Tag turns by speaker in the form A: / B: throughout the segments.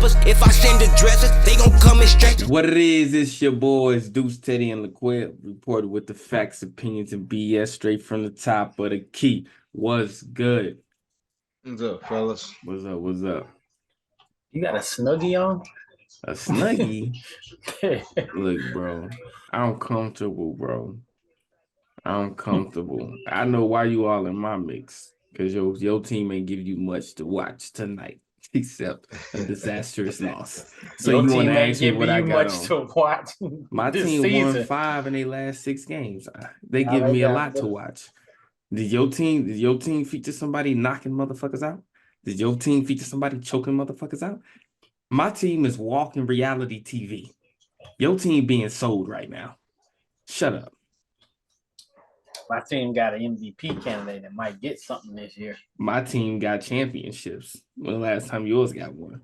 A: rappers. If I send the dressers, they gon' come and stretch.
B: What it is, it's your boys, Deuce, Teddy, and LaQuette, reported with the facts, opinions, and BS straight from the top of the key. What's good?
C: What's up, fellas?
B: What's up? What's up?
D: You got a Snuggie on?
B: A Snuggie? Look, bro, I'm comfortable, bro. I'm comfortable. I know why you all in my mix, because your team ain't give you much to watch tonight, except a disastrous loss. So
D: Your
B: you want
D: team
B: to
D: ain't
B: ask me
D: giving
B: what I
D: you
B: got
D: much
B: on?
D: to watch.
B: My
D: this
B: team
D: season.
B: won 5 in their last 6 games. They
D: Nah,
B: give
D: they
B: me a
D: got
B: lot to
D: good.
B: watch. Did your team feature somebody knocking motherfuckers out? Did your team feature somebody choking motherfuckers out? My team is walking reality TV. Your team being sold right now. Shut up.
D: My team got an MVP candidate that might get something this year.
B: My team got championships. When the last time yours got one?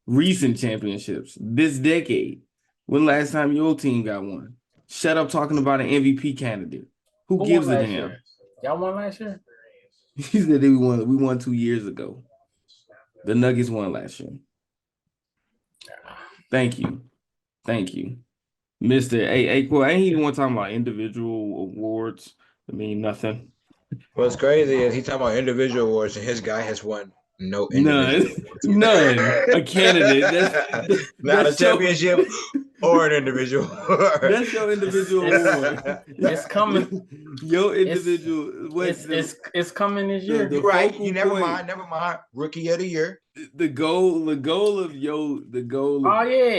B: Recent championships. This decade. When the last time your team got one? Shut up talking about an MVP candidate. Who
D: Who
B: gives
D: won
B: a
D: last
B: damn?
D: year? Y'all won last year?
B: He said we won 2 years ago. The Nuggets won last year. Thank you. Mr. Well, ain't he one talking about individual awards? I mean nothing.
C: What's crazy is he talking about individual awards, and his guy has won no individual
B: None. A candidate. That's
C: not a
B: that's your,
C: championship or an individual.
B: that's your individual award.
D: It's coming.
B: Your individual.
D: It's coming this year.
B: The
C: You're right.
B: focal
C: You never
B: point-
C: mind. Rookie of the year.
B: The goal
D: Oh yeah,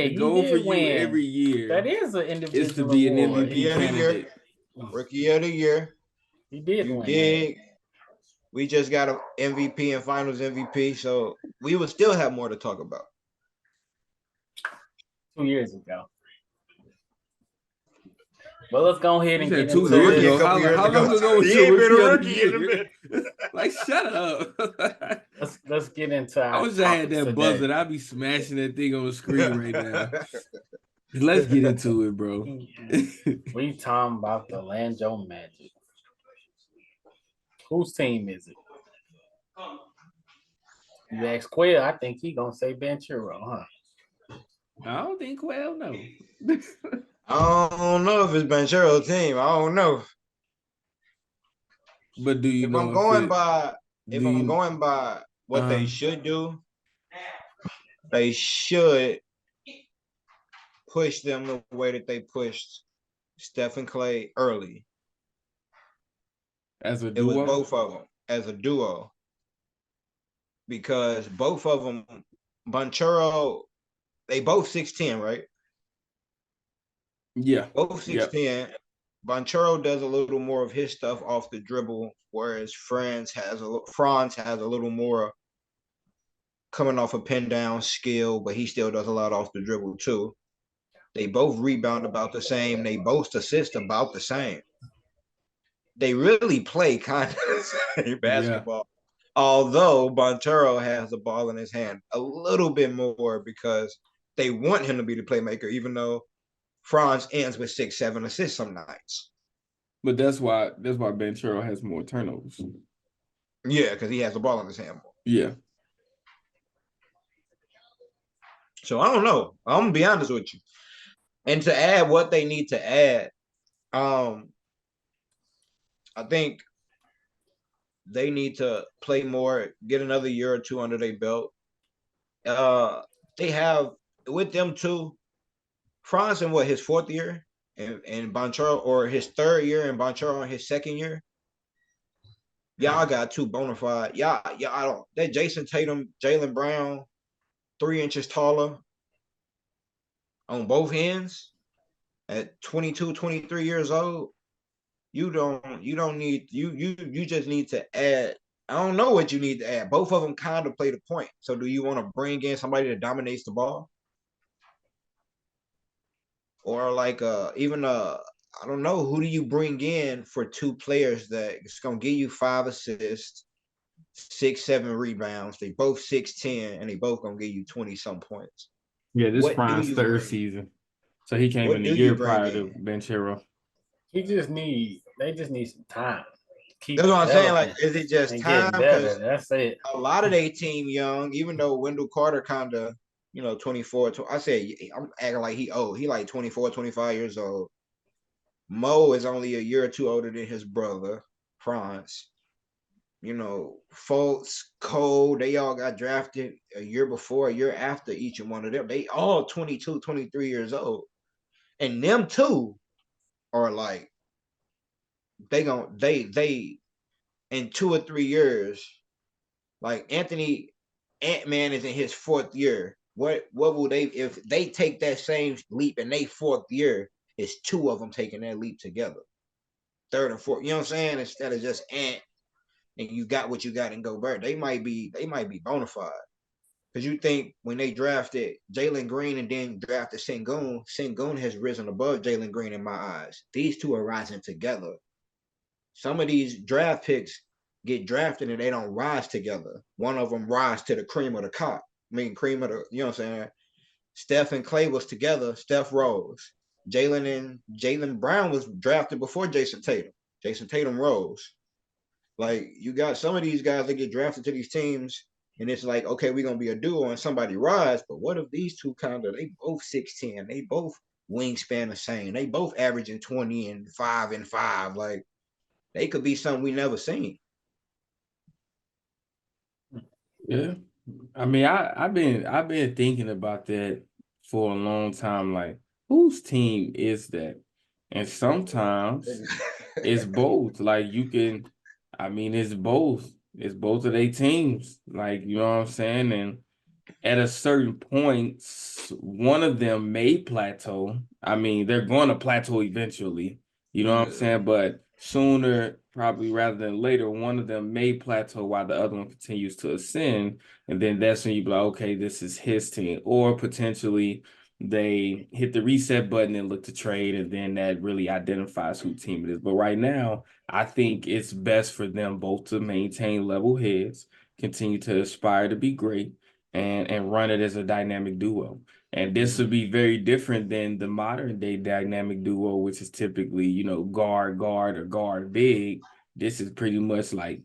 B: the
D: he
B: goal
D: did
B: for you
D: win.
B: every year
D: That is an individual
B: is to be an
D: award.
B: MVP candidate.
C: Rookie of the year.
D: He did
C: You
D: win.
C: dig? We just got an MVP and Finals MVP, so we would still have more to talk about.
D: 2 years ago. Well, let's go ahead and get into
C: rookie
D: this.
C: a couple years
B: How long
C: ago.
B: ago was
C: He
B: your
C: ain't been a
B: rookie of the
C: rookie in a
B: year? Like, shut up.
D: Let's get into our
B: I wish I had
D: topics
B: that
D: today.
B: buzzer. I'd be smashing that thing on the screen right now. Let's get into it, bro.
D: We talking about the Orlando Magic. Whose team is it? You ask Quill, I think he gonna say Ventura, huh?
B: I don't think Quail no.
C: I don't know if it's Banchero's team. I don't know.
B: But do you
C: If
B: know
C: I'm going by what they
B: Uh-huh.
C: should do, they should push them the way that they pushed Steph and Clay early.
B: As a
C: It was
B: duo?
C: both of them as a duo. Because both of them, Banchero, they both 6'10", right?
B: Yeah.
C: Both 6'10". Banchero does a little more of his stuff off the dribble, whereas Franz has a little more coming off a pin down skill, but he still does a lot off the dribble too. They both rebound about the same. They both assist about the same. They really play kind of the same basketball. Although Banchero has the ball in his hand a little bit more because they want him to be the playmaker, even though Franz ends with 6-7 assists some nights.
B: But that's why Banchero has more turnovers.
C: Yeah, because he has the ball in his hand more.
B: Yeah.
C: So I don't know. I'm gonna be honest with you. And to add what they need to add, I think they need to play more, get another year or two under their belt. They have with them too, Franz in his 4th year, and Banchero, or his 3rd year, and Banchero in his 2nd year. Y'all got 2 bona fide. Y'all don't. That Jason Tatum, Jaylen Brown, 3 inches taller on both ends at 22, 23 years old. You just need to add. I don't know what you need to add. Both of them kind of play the point. So do you want to bring in somebody that dominates the ball? Or like I don't know, who do you bring in for 2 players that it's gonna give you 5 assists, 6-7 rebounds? They both 6'10", and they both gonna give you 20-some points.
B: Yeah, this Fran's 3rd season. So he came in the year prior to Banchero.
D: They just need some time.
C: That's what I'm saying. Like, is it just time?
D: That's it.
C: A lot of their team young, even though Wendell Carter kind of 24. I said I'm acting like he old. He like 24, 25 years old. Mo is only a year or two older than his brother, Franz. Fultz, Cole, they all got drafted a year before, a year after each one of them. They all 22, 23 years old. And them two are like, they in 2 or 3 years, like Ant-Man is in his fourth year. What will they, if they take that same leap in their fourth year, it's two of them taking that leap together. Third and fourth, you know what I'm saying? Instead of just Ant and you got what you got in Gobert, they might be bona fide. Because you think when they drafted Jalen Green and then drafted Sengun has risen above Jalen Green in my eyes. These two are rising together. Some of these draft picks get drafted and they don't rise together. One of them rise to the cream of the crop. Cream of the, you know what I'm saying? Steph and Clay was together. Steph rose. Jalen Brown was drafted before Jason Tatum. Jason Tatum rose. Like, you got some of these guys that get drafted to these teams, and it's like, okay, we're going to be a duo and somebody rise. But what if these two they both 6'10", they both wingspan the same. They both averaging 20 and 5. Like, they could be something we never seen.
B: Yeah. I mean, I've been thinking about that for a long time. Like, whose team is that? And sometimes it's both. Like, it's both. It's both of their teams. Like, you know what I'm saying? And at a certain point, one of them may plateau. I mean, they're going to plateau eventually. You know what I'm saying? But sooner, probably rather than later, one of them may plateau while the other one continues to ascend. And then that's when you be like, okay, this is his team. Or potentially they hit the reset button and look to trade, and then that really identifies who team it is. But right now, I think it's best for them both to maintain level heads, continue to aspire to be great, and run it as a dynamic duo. And this would be very different than the modern day dynamic duo, which is typically, guard, or guard, big. This is pretty much like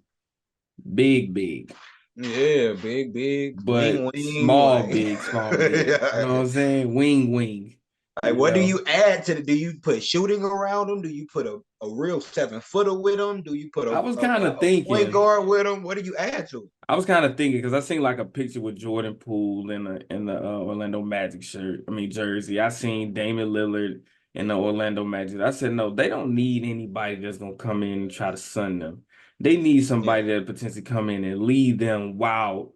B: big.
C: Yeah, big,
B: But
C: wing,
B: small,
C: like,
B: big, small, big.
C: yeah.
B: You know what I'm saying? Wing.
C: Like, what do you add to do you put shooting around them? Do you put a real 7-footer with them? Do you put
B: I was
C: a
B: kind of thinking
C: point guard with them? What do you add to them?
B: I was kind of thinking because I seen like a picture with Jordan Poole in the Orlando Magic jersey. I seen Damian Lillard in the Orlando Magic. I said, no, they don't need anybody that's gonna come in and try to sun them. They need somebody that potentially come in and lead them while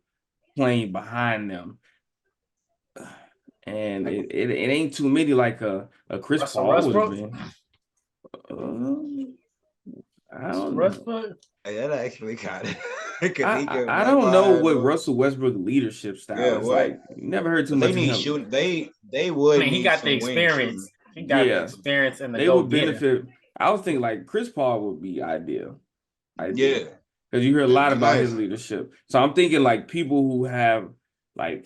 B: playing behind them. And it ain't too many like a Chris Paul would have been. I don't know.
C: That actually kind of.
B: I don't know what Russell Westbrook leadership style is like. Never heard too much of him.
C: Shooting. They would.
D: He got the experience. He got the experience, and they would benefit.
B: I was thinking like Chris Paul would be ideal.
C: Yeah,
B: because you hear a lot about his leadership. So I'm thinking like people who have like.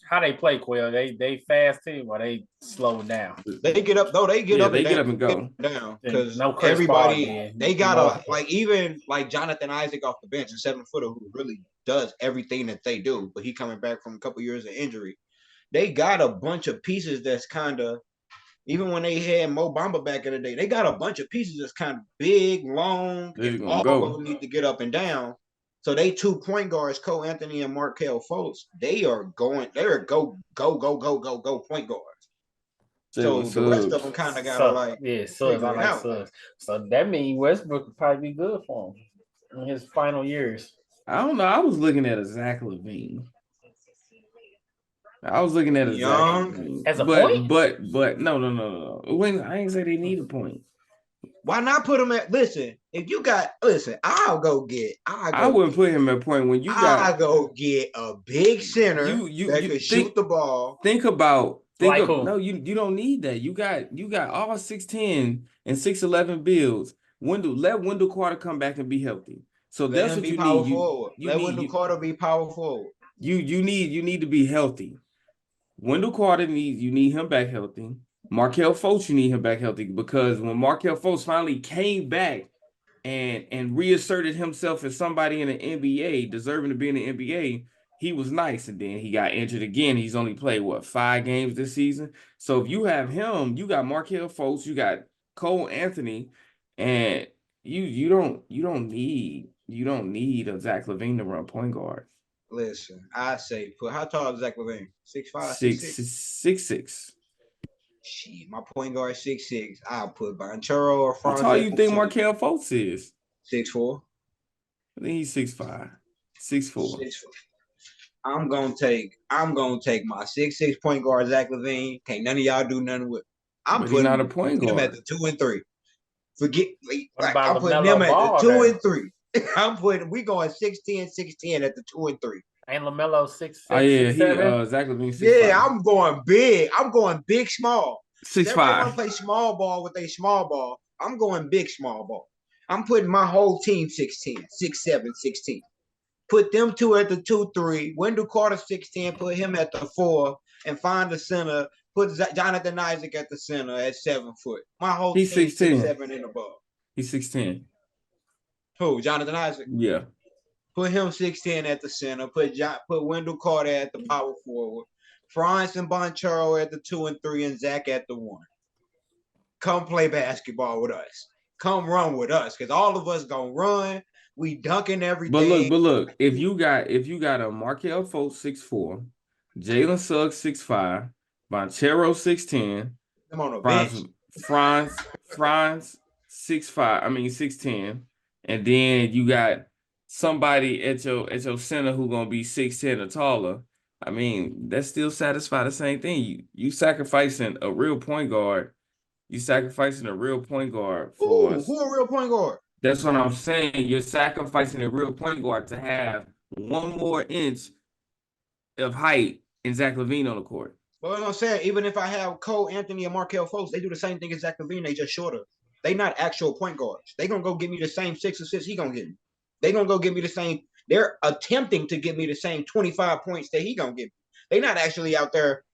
D: How they play, Quill? They fast team or they slow down?
C: They get up though. They get up.
B: They
C: and
B: get up and go
C: down because everybody they got like even like Jonathan Isaac off the bench, a 7-footer who really does everything that they do, but he coming back from a couple years of injury. They got a bunch of pieces that's kind of, even when they had Mo Bamba back in the day, they got a bunch of pieces that's kind of big, long, and all of them need to get up and down. So they 2 point guards, Cole Anthony and Markelle Fultz, they're go point guards. So the rest of them kind of gotta
D: subs. I like subs. So that means Westbrook would probably be good for him in his final years.
B: I don't know. I was looking at a Zach LaVine. I was looking at a
D: young as a point,
B: but no. When I ain't say they need a point.
C: Why not put him at? Listen, if you got, I'll go get.
B: I wouldn't put him at point when you got.
C: I go get a big center that can shoot the ball.
B: Think about. No, you don't need that. You got all 6'10" and 6'11" builds. Let Wendell Carter come back and be healthy. So that's what you need.
C: Let Wendell Carter be power forward.
B: You need to be healthy. Wendell Carter you need him back healthy. Markelle Fultz, you need him back healthy, because when Markelle Fultz finally came back and reasserted himself as somebody in the NBA, deserving to be in the NBA, he was nice, and then he got injured again. He's only played 5 games this season. So if you have him, you got Markelle Fultz, you got Cole Anthony, and you don't need a Zach LaVine to run point guard.
C: Listen, I say put how tall is Zach LaVine? 6'5",
B: 6'6". 6'6".
C: Shit, my point guard 6'6". I'll put Banchero or
B: How
C: Franz
B: tall
C: at
B: you
C: the
B: think
C: two.
B: Markelle Fultz is?
C: 6'4".
B: I think he's 6'5". 6'4".
C: 6'4". I'm gonna take my 6'6" point guard Zach LaVine. Can't none of y'all do nothing with. I'm
B: But he's
C: putting
B: not a point
C: him at
B: guard.
C: the 2 and 3. Forget
D: What
C: like
D: about
C: I'm putting
D: LaMelo
C: him at
D: Ball
C: the 2
D: there?
C: and 3. We going 6'10" at the 2 and 3.
D: Ain't LaMelo 6'6",
B: Oh yeah,
D: 6'7"?
B: Zach LaVine 6'5".
C: Yeah, I'm going big. I'm going big small. Everybody want to
B: 6'5".
C: play small ball with a small ball. I'm going big small ball. I'm putting my whole team 6'10", 6'7", 6'10". Put them two at the 2-3. Wendell Carter 6'10", put him at the 4, and find the center. Put Jonathan Isaac at the center at 7 foot. My whole
B: He's
C: team
B: 6'10".
C: 6'7" and above.
B: He's 6'10".
C: Who? Jonathan Isaac.
B: Yeah.
C: Put him 6'10" at the center. Put Wendell Carter at the power forward. Franz and Banchero at the 2 and 3, and Zach at the 1. Come play basketball with us. Come run with us, because all of us gonna run. We dunking everything.
B: But look, if you got a Markelle Fultz 6'4", Jalen Suggs 6'5", Banchero 6'10",
C: I'm on a bench.
B: Franz 6'5", 6'10", and then you got somebody at your center who gonna be 6'10" or taller. I mean, that still satisfy the same thing. You sacrificing a real point guard. You sacrificing a real point guard for us.
C: Who a real point guard?
B: That's what I'm saying. You're sacrificing a real point guard to have 1 more inch of height in Zach LaVine on the court.
C: But I'm saying, even if I have Cole Anthony and Markelle Fultz, they do the same thing as Zach LaVine. They just shorter. They not actual point guards. They gonna go give me the same 6 assists he gonna give me. They gonna go give me the same. They're attempting to give me the same 25 points that he gonna give me. They not actually out there.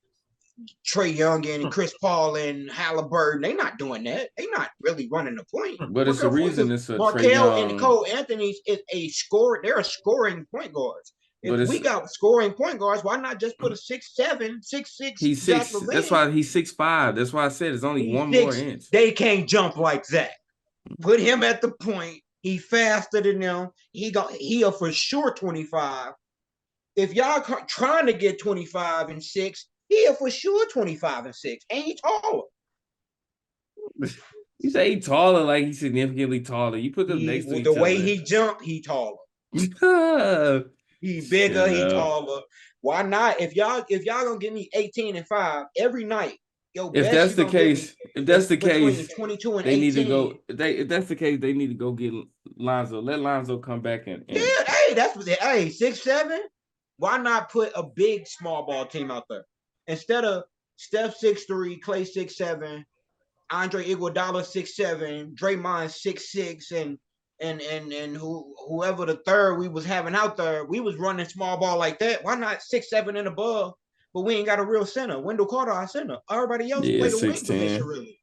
C: Trae Young and Chris Paul and Halliburton, they not doing that. They not really running the point.
B: But it's the reason it's a Trae
C: Markelle
B: Young
C: and Cole Anthony is a score. They're scoring point guards. If we got scoring point guards, why not just put a 6'7", 6'6"?
B: He's 6. That's why he's 6'5". That's why I said it's only
C: He's
B: 1
C: 6.
B: more inch.
C: They can't jump like Zach. Put him at the point. He faster than them. He'll for sure 25. If y'all trying to get 25 and 6, he'll for sure 25 and 6. And he taller.
B: You say he taller, like he's significantly taller. You put them next to each other.
C: The way he jump, he taller. He bigger, he taller. Why not? If y'all gonna give me 18 and 5 every night,
B: if that's the case,
C: 22 and
B: they
C: 18.
B: need to go. If that's the case, they need to go get Lonzo. Let Lonzo come back and
C: yeah. Hey, that's what. Hey, 6'7". Why not put a big small ball team out there instead of Steph 6'3", Clay 6'7", Andre Iguodala 6'7", Draymond 6'6", and whoever the third we was having out there, we was running small ball like that. Why not 6'7" and above? But we ain't got a real center. Wendell Carter, our center. Everybody else play the wing position, really.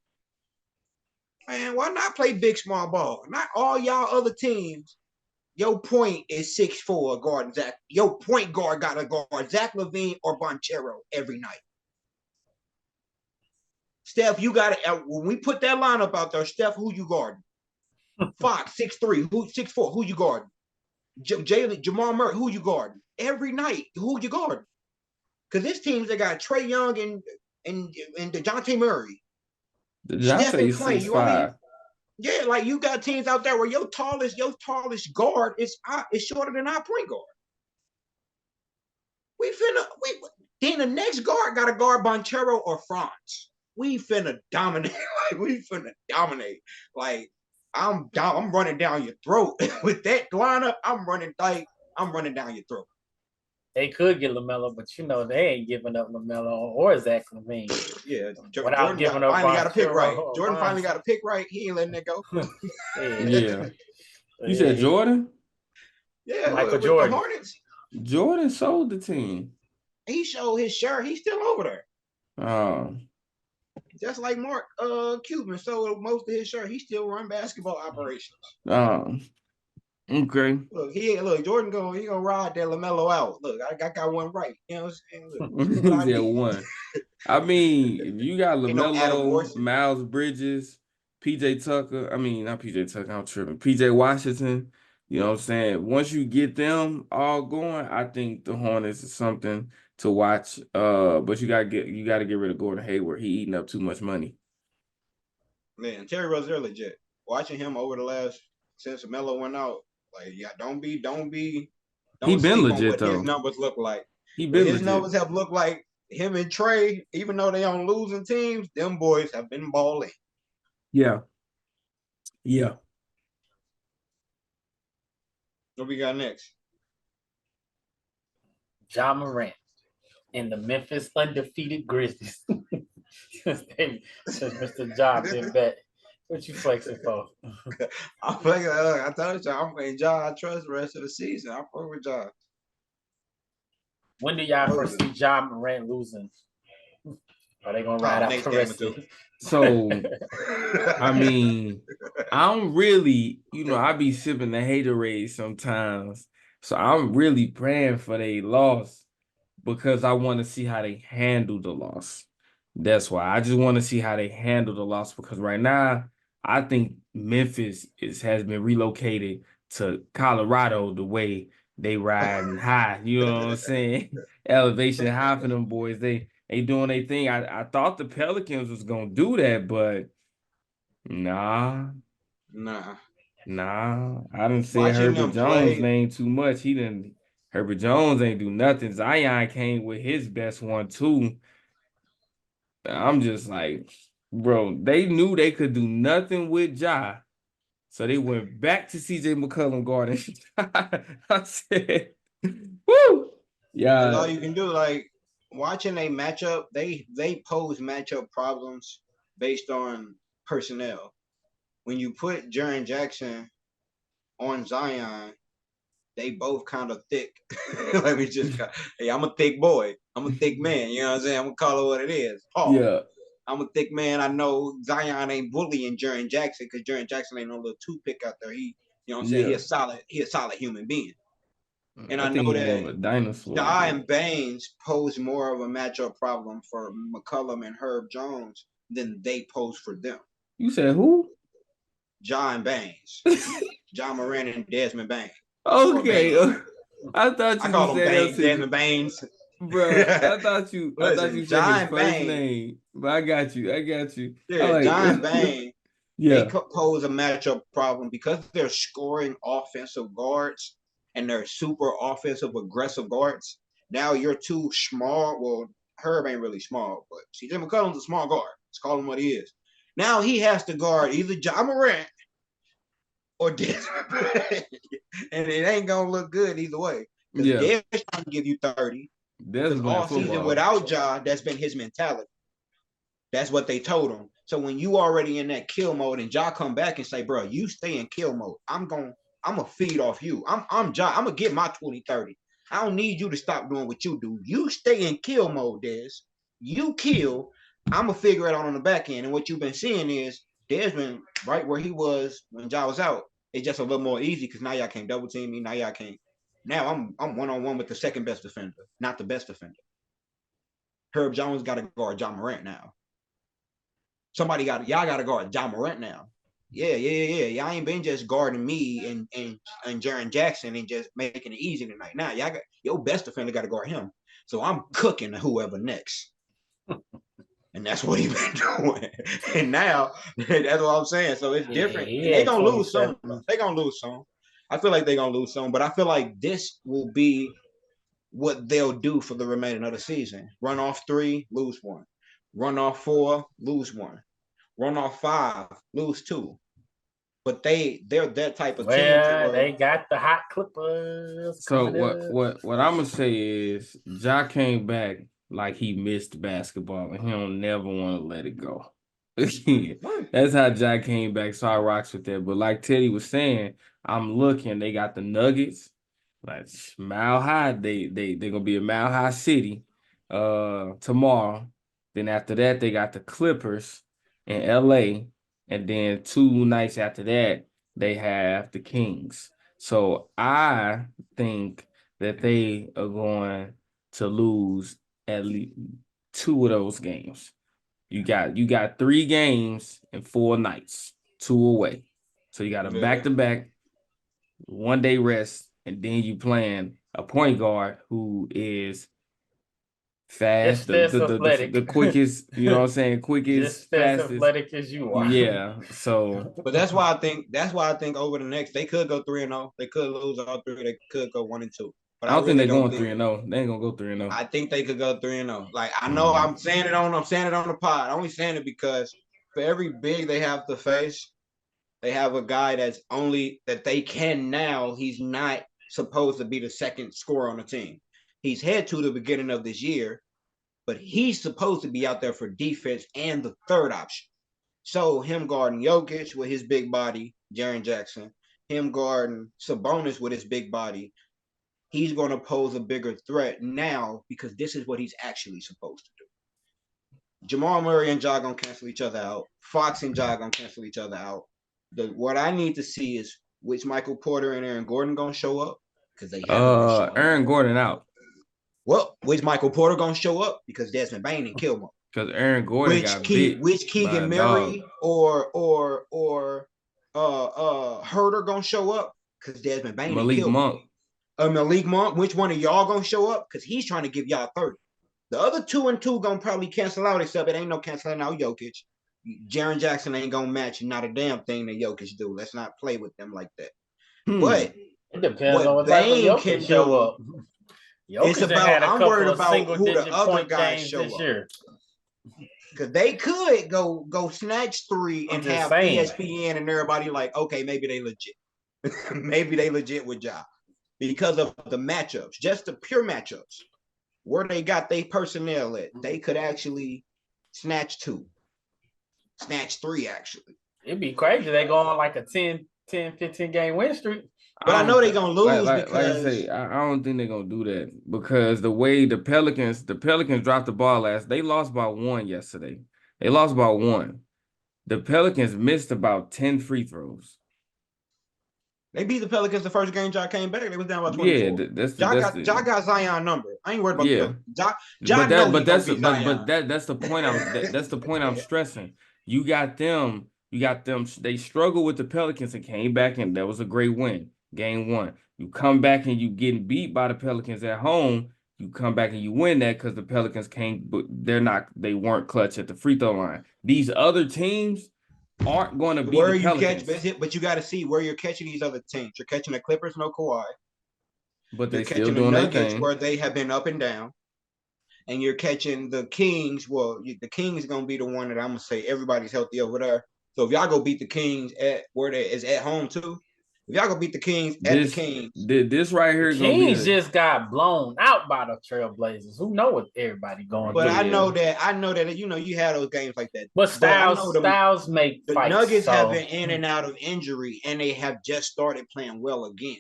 C: Man, why not play big small ball? Not all y'all other teams. Your point is 6'4" guarding Zach. Your point guard got to guard Zach LaVine or Banchero every night. Steph, you got to, when we put that lineup out there, Steph, who you guarding? Fox, 6'3", 6'4", who you guarding? Jamal Murray, who you guarding? Every night, who you guarding? Because this teams that got Trae Young and DeJounte Murray.
B: Steph and Clay, 6'5".
C: Yeah, like you got teams out there where your tallest guard is shorter than our point guard. Then the next guard got to guard Banchero or Franz. We finna dominate. Like I'm running down your throat with that lineup. I'm running down your throat.
D: They could get LaMelo, but they ain't giving up LaMelo or Zach LaVine.
C: Yeah,
D: Jordan giving up.
C: Finally got to pick right. Jordan finally got to pick right. He ain't letting it go.
B: Yeah. You said Jordan?
C: Yeah,
D: Michael
C: with
D: Jordan.
C: The Hornets.
B: Jordan sold the team.
C: He showed his shirt. He's still over there.
B: Oh.
C: Just like Mark Cuban sold most of his shirt. He still run basketball operations.
B: Okay.
C: Look, Jordan he gonna ride that LaMelo out. Look, I got one right. You know what I'm saying? Look, see what
B: He
C: I
B: said
C: did.
B: one. I mean, if you got
C: Ain't no Adam
B: LaMelo,
C: Morrison.
B: Miles Bridges, PJ Tucker, I mean, not PJ Tucker, I'm tripping. PJ Washington, you know what I'm saying? Once you get them all going, I think the Hornets is something to watch. But you gotta get rid of Gordon Hayward. He eating up too much money.
C: Man, Terry Rozier legit. Watching him over the last since Melo went out, like don't
B: He been
C: sleep on
B: legit
C: what his
B: though.
C: numbers look like.
B: He
C: But
B: been
C: his
B: legit.
C: numbers have looked like him and Trey, even though they on losing teams, them boys have been balling.
B: Yeah. Yeah.
C: What we got next?
D: Ja Morant and the Memphis undefeated Grizzlies. since Mr. Ja been back. What you flexing for?
C: I'm flexing. I told you, I'm playing Ja. I trust the rest of the season. I fuck with Ja.
D: When do y'all foresee Ja Morant losing? Are they gonna ride out
C: next
D: the
C: game or
D: rest
C: two?
D: of it?
B: So I mean, I'm really, I be sipping the haterade sometimes. So I'm really praying for they loss because I want to see how they handle the loss. That's why I just want to see how they handle the loss because right now I think Memphis has been relocated to Colorado the way they riding high. You know what I'm saying? Elevation high for them boys. They doing their thing. I thought the Pelicans was gonna do that, but nah.
C: Nah.
B: I didn't say
C: Watching
B: Herbert
C: them
B: Jones'
C: play,
B: name too much. Herbert Jones ain't do nothing. Zion came with his best one too. I'm just like, bro, they knew they could do nothing with Ja. So they went back to CJ McCollum Garden. I said, woo!
C: that's all
B: Yeah.
C: you can do. Like watching a matchup, they pose matchup problems based on personnel. When you put Jaren Jackson on Zion, they both kind of thick. Let me just, hey, I'm a thick boy. I'm a thick man. You know what I'm saying? I'm gonna call it what it is. Paul.
B: Yeah.
C: I'm a thick man. I know Zion ain't bullying Jaren Jackson because Jaren Jackson ain't no little toothpick out there. You know what I'm saying?
B: Yeah.
C: He a solid human being. And
B: I
C: I know
B: think he's more of
C: that
B: a dinosaur,
C: Ja
B: but
C: and Baines pose more of a matchup problem for McCollum and Herb Jones than they pose for them.
B: you said who?
C: Ja and Baines. Ja Morant and Desmond Baines. Or
B: Okay.
C: Baines.
B: I thought
C: I
B: you
C: call
B: was
C: him
B: saying
C: Baines,
B: else.
C: Desmond Baines.
B: Bro, I thought you
C: Listen,
B: said his
C: John
B: first
C: Bain,
B: name, but I got you. I
C: yeah, John
B: like,
C: Bain, they
B: yeah,
C: pose a matchup problem because they're scoring offensive guards and they're super offensive aggressive guards. Now you're too small. Well, Herb ain't really small, but CJ McCollum's a small guard. Let's call him what he is. Now he has to guard either Ja Morant or Desmond, and it ain't gonna look good either way because
B: yeah.
C: Des trying to give you 30.
B: That's
C: Because
B: playing
C: all season
B: football.
C: without Ja, that's been his mentality. That's what they told him. So when you already in that kill mode and Ja come back and say, bro, you stay in kill mode. I'm gonna feed off you. I'm Ja. I'm gonna get my 20-30. I don't need you to stop doing what you do. You stay in kill mode, Des. You kill. I'm gonna figure it out on the back end. And what you've been seeing is Des been right where he was when Ja was out. It's just a little more easy because now y'all can't double team me. Now y'all can't. Now I'm one-on-one with the second best defender, not the best defender. Herb Jones got to guard John Morant now. Y'all got to guard John Morant now. Yeah. Y'all ain't been just guarding me and Jaren Jackson and just making it easy tonight. Now y'all got your best defender got to guard him. So I'm cooking whoever next. And that's what he been doing. And now that's what I'm saying. So it's different. And they gonna lose some. They gonna lose some. I feel like they're gonna lose some, but I feel like this will be what they'll do for the remaining of the season. Run off 3, lose 1. Run off 4, lose 1. Run off 5, lose 2. But they're that type of team to where
D: they got the hot Clippers.
B: So what I'm gonna say is Ja came back like he missed basketball and he don't never want to let it go. That's how Ja came back. So I rocks with that. But like Teddy was saying, I'm looking. They got the Nuggets, like Mile High. They're gonna be a Mile High City tomorrow. Then after that, they got the Clippers in LA. And then 2 nights after that, they have the Kings. So I think that they are going to lose at least 2 of those games. You got 3 games in 4 nights, 2 away. So you got a back-to-back, 1-day rest, and then you playing a point guard who is fast, the quickest, you know what I'm saying, quickest,
D: just as
B: fastest.
D: athletic as you are.
B: Yeah. So
C: But that's why I think over the next they could go 3-0. They could lose all 3. They could go 1-2. But
B: I don't think
C: really
B: they're going
C: think
B: 3-0. They ain't gonna go 3-0.
C: I think they could go 3-0. Like I know I'm saying it on the pod. I'm only saying it because for every big they have to face, they have a guy that's only that they can now. He's not supposed to be the second scorer on the team. He's head to the beginning of this year, but he's supposed to be out there for defense and the third option. So him guarding Jokic with his big body, Jaren Jackson, him guarding Sabonis with his big body, he's going to pose a bigger threat now because this is what he's actually supposed to do. Jamal Murray and Ja going to cancel each other out. Fox and Ja going to cancel each other out. What I need to see is which Michael Porter and Aaron Gordon going to show up because they haven't.
B: Aaron Gordon out.
C: Well, which Michael Porter going to show up because Desmond Bane and kill him.
B: Because Aaron Gordon got bit.
C: Which Keegan Murray or Herder gonna show up because Desmond Bane and
B: Malik Monk.
C: Malik Monk. Which one of y'all gonna show up? Because he's trying to give y'all 30. The other 2 and 2 gonna probably cancel out, except it ain't no canceling out Jokic. Jaren Jackson ain't gonna match not a damn thing that Jokic do. Let's not play with them like that. But
D: it depends on what Bane can show up.
C: It's about I'm worried about who the other guys show up. Because they could go snatch 3 and have ESPN and everybody like, okay, maybe they legit. Maybe they legit with Ja. Because of the matchups, just the pure matchups, where they got their personnel at, they could actually snatch 2. Snatch 3, actually.
D: It'd be crazy. They go on like a 10, 15 game win streak.
C: But I know they're going to lose because...
B: Like I say, I don't think they're going to do that because the way the Pelicans dropped the ball they lost by 1 yesterday. They lost by 1. The Pelicans missed about 10 free throws.
C: They beat the Pelicans the first game Ja came back. They was down by 24.
B: Yeah,
C: Ja got Zion number. I ain't worried about
B: that's the point that's the point I'm stressing. You got them. They struggled with the Pelicans and came back, and that was a great win. Game 1. You come back and you getting beat by the Pelicans at home. You come back and you win that because the Pelicans they weren't clutch at the free throw line. These other teams aren't going to be
C: where
B: the
C: you
B: Pelicans.
C: catch, but you got to see where you're catching these other teams. You're catching the Clippers, no Kawhi.
B: But they're
C: catching
B: still doing
C: the
B: their
C: Nuggets
B: thing.
C: where they have been up and down. And you're catching the Kings. Well, the Kings is going to be the one that I'm going to say everybody's healthy over there. So if y'all go beat the Kings at where they is at home too, if y'all go beat the Kings the Kings,
B: this right here,
D: the Kings just got blown out by the Trailblazers. Who know what everybody going?
C: But I know that you had those games like that.
D: But Styles make
C: the
D: fights,
C: Nuggets have been in and out of injury, and they have just started playing well again.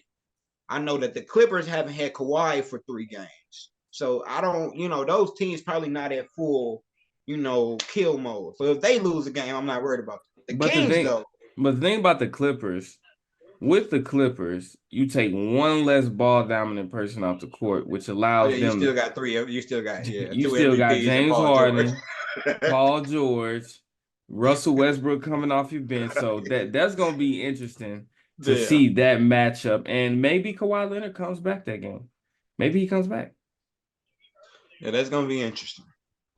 C: I know that the Clippers haven't had Kawhi for 3 games, so I don't. Those teams probably not at full, kill mode. So if they lose a game, I'm not worried about it. The Kings though.
B: But the thing about the Clippers. With the Clippers, you take 1 less ball dominant person off the court, which allows them.
C: You still got 3. You still got
B: you still got James Harden, Paul George, Russell Westbrook coming off your bench. So that's gonna be interesting to see that matchup. And maybe Kawhi Leonard comes back that game. Maybe he comes back.
C: Yeah, that's gonna be interesting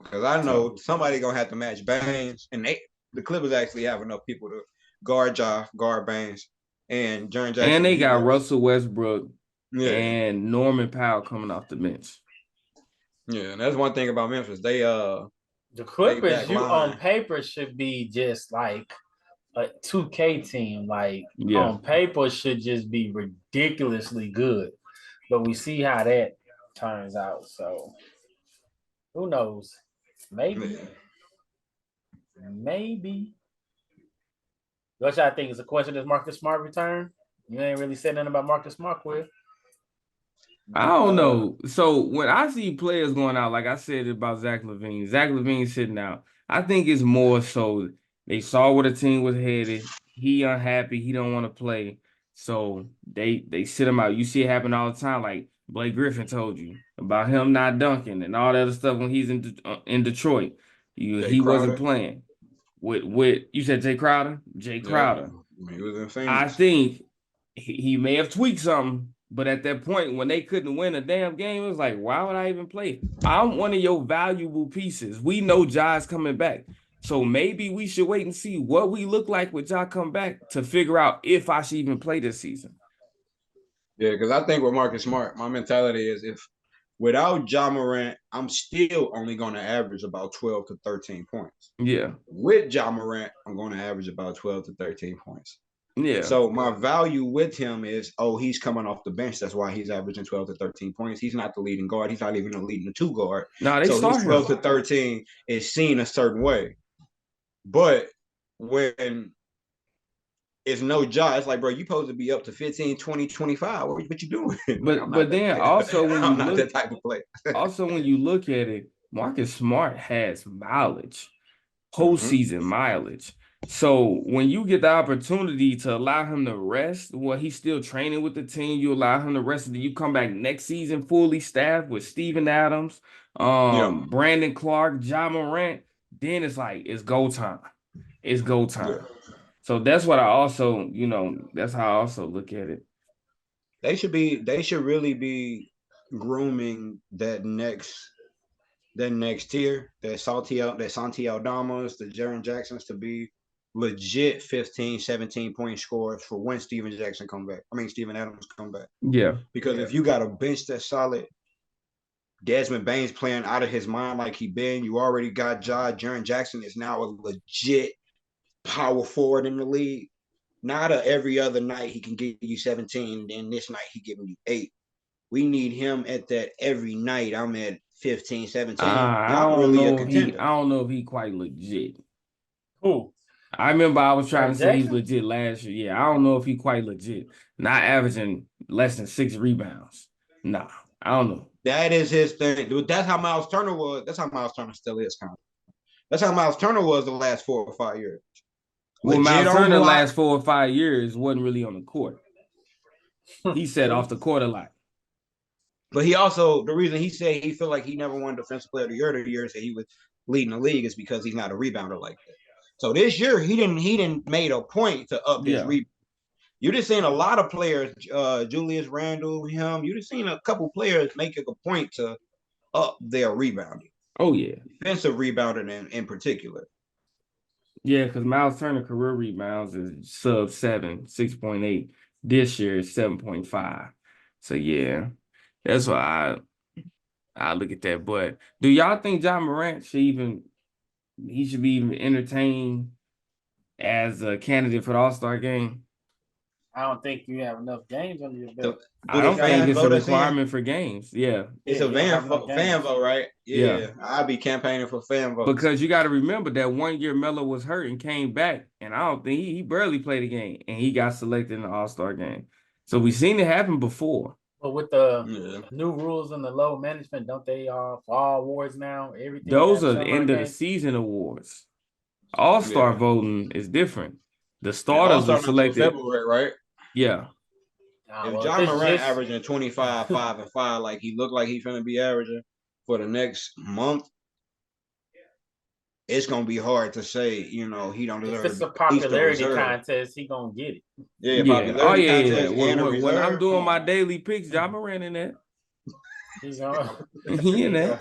C: because I know somebody gonna have to match Baines, and the Clippers actually have enough people to guard Ja, guard Baines. And Jaren Jackson.
B: And they got Russell Westbrook and Norman Powell coming off the bench.
C: Yeah, and that's one thing about Memphis. The
D: Clippers, on paper should be just like a 2K team. Like on paper should just be ridiculously good. But we see how that turns out. So who knows? Maybe. What y'all think is a question? Does Marcus Smart return? You ain't really said nothing about Marcus Smart, Will.
B: I don't know. So when I see players going out, like I said about Zach LaVine sitting out. I think it's more so they saw where the team was headed. He unhappy. He don't want to play. So they sit him out. You see it happen all the time. Like Blake Griffin told you about him not dunking and all that other stuff when he's in Detroit. He wasn't playing with you said Jay Crowder. Jay Crowder.
C: He was in Phoenix.
B: I think he may have tweaked something, but at that point when they couldn't win a damn game, it was like, why would I even play? I'm one of your valuable pieces. We know Ja's coming back. So maybe we should wait and see what we look like with Ja come back to figure out if I should even play this season.
C: Yeah, because I think with Marcus Smart, my mentality is if without Ja Morant, I'm still only going to average about 12 to 13 points.
B: Yeah.
C: With Ja Morant, I'm going to average about 12 to 13 points.
B: Yeah.
C: So my value with him is, he's coming off the bench. That's why he's averaging 12 to 13 points. He's not the leading guard. He's not even the leading two guard.
B: No, they
C: so
B: start
C: his 12 to 13 is seen a certain way. But when it's no Ja, it's like, bro, you supposed to be up to 15, 20, 25. What you doing?
B: But then also when
C: I'm not that type of player.
B: Also when you look at it, Marcus Smart has mileage, postseason mileage. So when you get the opportunity to allow him to rest, he's still training with the team, you allow him to rest, and then you come back next season fully staffed with Steven Adams, Brandon Clark, Ja Morant, then it's like it's go time. It's go time. Yeah. So that's what I also, that's how I also look at it.
C: They should really be grooming that next tier, that Santi Aldamas, the Jaren Jacksons to be legit 15, 17 point scorers for when Steven Adams come back.
B: Yeah.
C: Because if you got a bench that's solid, Desmond Bane's playing out of his mind like he been, you already got Jaren Jackson is now a legit power forward in the league. Not every other night he can give you 17, then this night he giving you 8. We need him at that every night. I'm at 15, 17.
B: I don't know if he quite legit.
D: Who?
B: I remember I was trying to say he's legit last year. Yeah, I don't know if he quite legit. Not averaging less than 6 rebounds. Nah, I don't know.
C: That is his thing. Dude, that's how Miles Turner was. That's how Miles Turner still is, kind of. That's how Miles Turner was the last 4 or 5 years.
B: Well, Miles Turner the last 4 or 5 years wasn't really on the court. He said off the court a lot.
C: But he also, the reason he said he felt like he never won Defensive Player of the Year that he was leading the league is because he's not a rebounder like that. So this year he didn't made a point to up his rebound. You just seen a lot of players, Julius Randle, you just seen a couple players making a point to up their rebounding.
B: Oh yeah,
C: defensive rebounding in particular.
B: Yeah, because Miles Turner career rebounds is sub 7, 6.8. This year is 7.5. So yeah, that's why I look at that. But do y'all think Ja Morant should be even entertained as a candidate for the All-Star game?
D: I don't think you have enough games under your belt.
B: I don't think it's a requirement for games. Yeah.
C: It's a fan vote, right? Yeah. I'd be campaigning for fan votes.
B: Because you got to remember that 1 year Melo was hurt and came back, and I don't think he barely played a game, and he got selected in the All-Star game. So we've seen it happen before.
D: But with the new rules and the low management, don't they for all awards now? Everything.
B: Those are the end of the season awards. All-Star voting is different. The starters are selected.
C: February, right?
B: Yeah.
C: If Ja Morant averaging 25, 5 and 5, like he looked like he's gonna be averaging for the next month, it's gonna be hard to say, he don't deserve.
D: If it's a popularity contest, he gonna get it.
C: Yeah, popularity contest.
B: When I'm doing my daily picks, Ja Morant in that. He in that.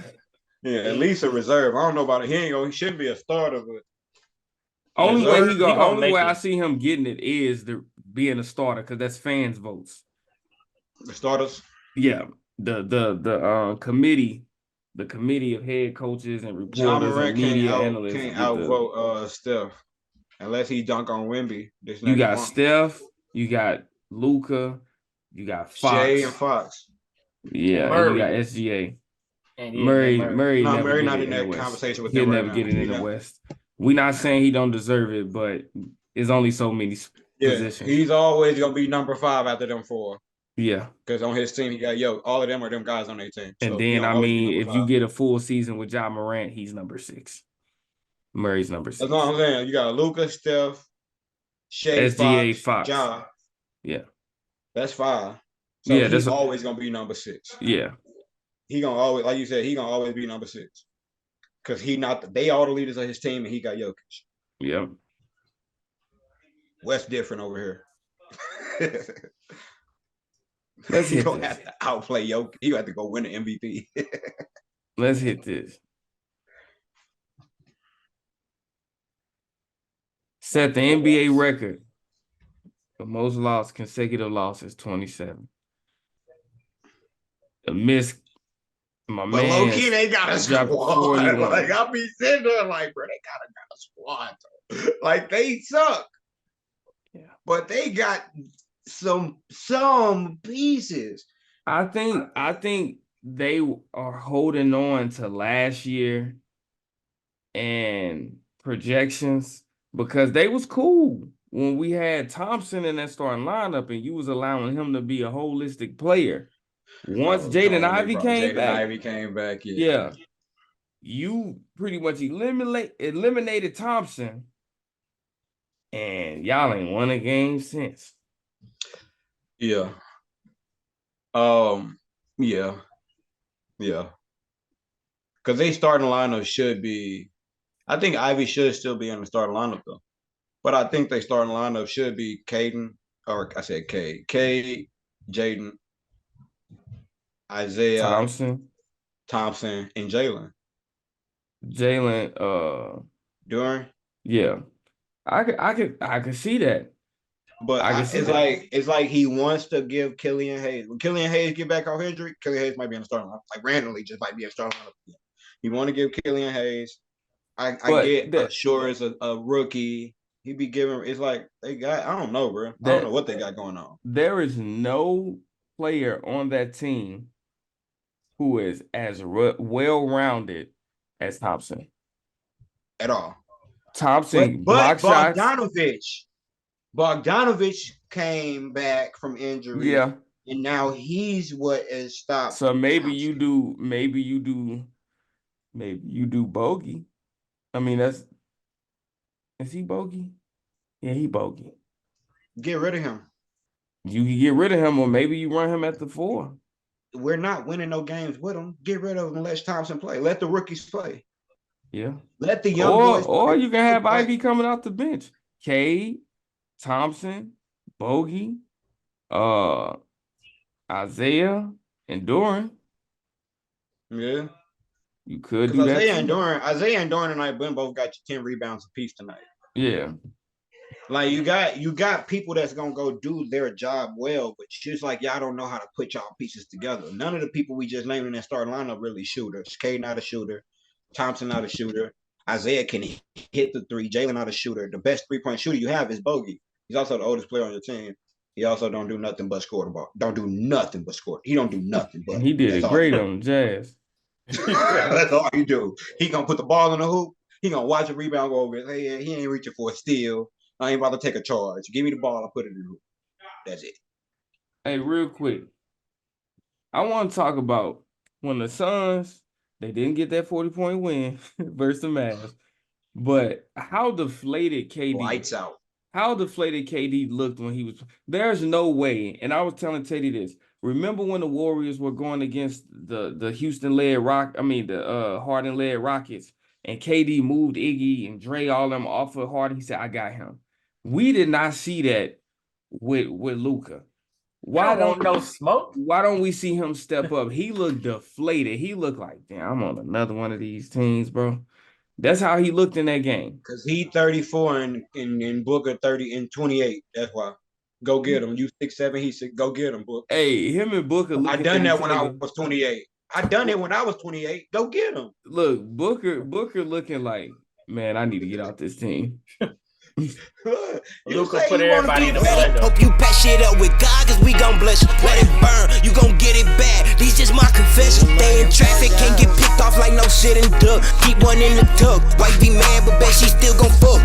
C: Yeah, at least a reserve. I don't know about it. He shouldn't be a starter, but
B: only way I see him getting it is being a starter, because that's fans' votes.
C: The starters?
B: Yeah. The committee of head coaches and reporters and media analysts
C: can't outvote Steph unless he dunk on Wemby.
B: You got Steph, you got Luka, you got Fox.
C: Jay and Fox.
B: Yeah, and you got SGA. And Murray
C: not in that conversation with them.
B: He'll never get it in the West. We're not saying he don't deserve it, but it's only so many positions.
C: He's always gonna be number 5 after them 4.
B: Yeah,
C: because on his team, he got all of them are them guys on their team.
B: And then if you get a full season with Ja Morant, he's number 6. Murray's number 6.
C: That's what I'm saying. You got Luka, Steph, Shea,
B: SGA, Fox.
C: Ja.
B: Yeah.
C: That's 5. So
B: Yeah,
C: he's always gonna be number 6.
B: Yeah.
C: He gonna always, like you said, he gonna always be number 6. Because they all the leaders of his team, and he got Jokic.
B: Yep.
C: What's different over here?
B: Let's hit
C: gonna
B: this.
C: have to outplay Jokic. He have to go win the MVP.
B: Let's hit this. Set the NBA record for most consecutive losses, 27. The miss, my man. But
C: low key, they got a squad. Like, I'll be sitting there like, bro, they got a squad. Like, they suck. Yeah. But they got some pieces.
B: I think they are holding on to last year and projections because they was cool when we had Thompson in that starting lineup and you was allowing him to be a holistic player. Once Jaden Ivey came back, yeah, you pretty much eliminated Thompson, and y'all ain't won a game since.
C: Yeah. Yeah. Because they starting lineup should be. I think Ivy should still be in the starting lineup though, but I think they starting lineup should be Caden, or I said Cade, Jaden, Isaiah, Thompson, and Jalen. Duren.
B: Yeah, I could see that.
C: But it's like he wants to give Killian Hayes. When Killian Hayes get back off injury, Killian Hayes might be in the starting lineup. Like randomly, just might be in the starting lineup. He want to give Killian Hayes. I get that sure is a rookie. He be giving. It's like they got. I don't know, bro. I don't know what they got going on.
B: There is no player on that team who is as well-rounded as Thompson
C: at all.
B: Thompson,
C: but Bogdanovich came back from injury.
B: Yeah,
C: and now he's what is stopped.
B: So maybe you do Bogey. I mean, is he Bogey? Yeah, he Bogey.
C: Get rid of him.
B: You can get rid of him, or maybe you run him at the 4.
C: We're not winning no games with him. Get rid of him and let Thompson play. Let the rookies play.
B: Yeah.
C: Let the young boys play.
B: Or you can have Ivy coming off the bench. Cade, Thompson, Bogey, Isaiah, and Duren.
C: Yeah.
B: You could do that.
C: Isaiah and Duren tonight both got you 10 rebounds apiece tonight.
B: Yeah.
C: Like you got people that's gonna go do their job well, but it's just like y'all don't know how to put y'all pieces together. None of the people we just named in that starting lineup really shooters. Cade not a shooter, Thompson not a shooter, Isaiah can hit the 3, Jalen not a shooter. The best 3-point shooter you have is Bogey. He's also the oldest player on your team. He also don't do nothing but score the ball. Don't do nothing but score. He don't do nothing but.
B: He did it great on Jazz.
C: That's all he do. He gonna put the ball in the hoop. He gonna watch a rebound go over his head. He ain't reaching for a steal. I ain't about to take a charge. Give me the ball. I'll put it in the hoop. That's it.
B: Hey, real quick. I want to talk about when the Suns, they didn't get that 40-point win versus the Mavs, but how deflated KD.
C: Lights out.
B: How deflated KD looked when he was. There's no way. And I was telling Teddy this. Remember when the Warriors were going against the Houston-led Harden-led Rockets, and KD moved Iggy and Dre all them off of Harden? He said, "I got him." We did not see that with Luka. Why don't we see him step up? He looked deflated. He looked like, damn, I'm on another one of these teams, bro. That's how he looked in that game.
C: Because he 34 and Booker 30 and 28. That's why. Go get him. You 6'7", he said, go get him, Booker.
B: Hey, him and Booker.
C: I done that when I was 28. I done it when I was 28. Go get him.
B: Look, Booker looking like, man, I need to get out this team.
D: Luka put everybody in the window.
A: Hope you pass shit up with God, cause we gon' bless you. Let it burn, you gon' get it back. These just my confession. Stay in traffic, can't get picked off like no shit and duck. Keep one in the tuck. Wife be mad, but bet she still gon' fuck.